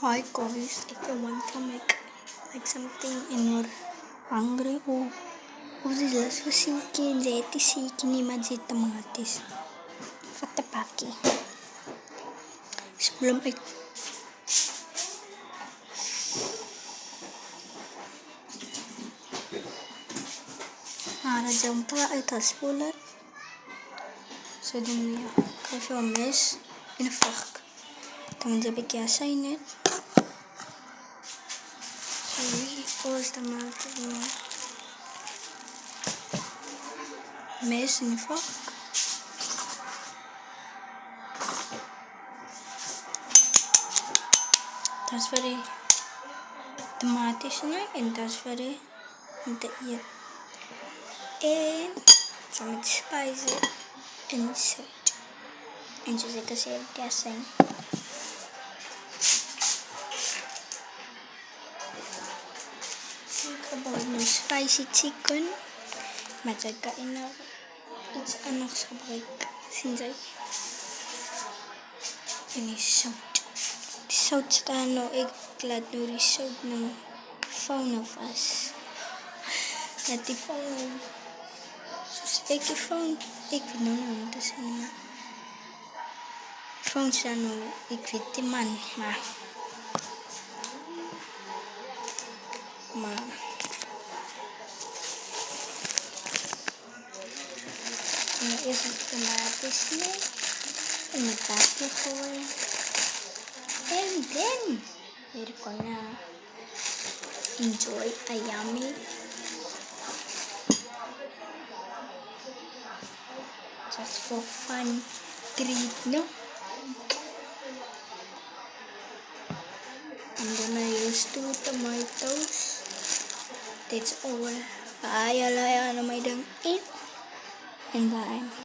Hi guys, if you want to make like something and you're hungry or this siki zeti siki ni maji tomatis. Vat 'n pakkie. Sebelum ik jam uit als spoeler. So doen we krijg je een mes en een vork. Dan heb ik je net. So hier de maken. Mes en een vork. Dat is voor de tomaten en dat is voor de eten. En zo met spices en zout. En zoals ik al zei, dat zijn. Ik gebruik een spicy chicken. Maar ik kan iets anders gebruiken. Zien ze? En die zout. Die zout staat nou, ik laat nu die zout nou fauna vast. Laat die fauna. Zoals ik die fauna. Ik weet nou niet wat zijn maar. Fauna zijn nou, ik weet die man, maar. En eerst de tomaten snijden. En het pakje gooien. En dan we're gonna enjoy a yummy just for fun treat, no? I'm gonna use 2 tomatoes. That's all. Bye, alaya na may dang in. And bye.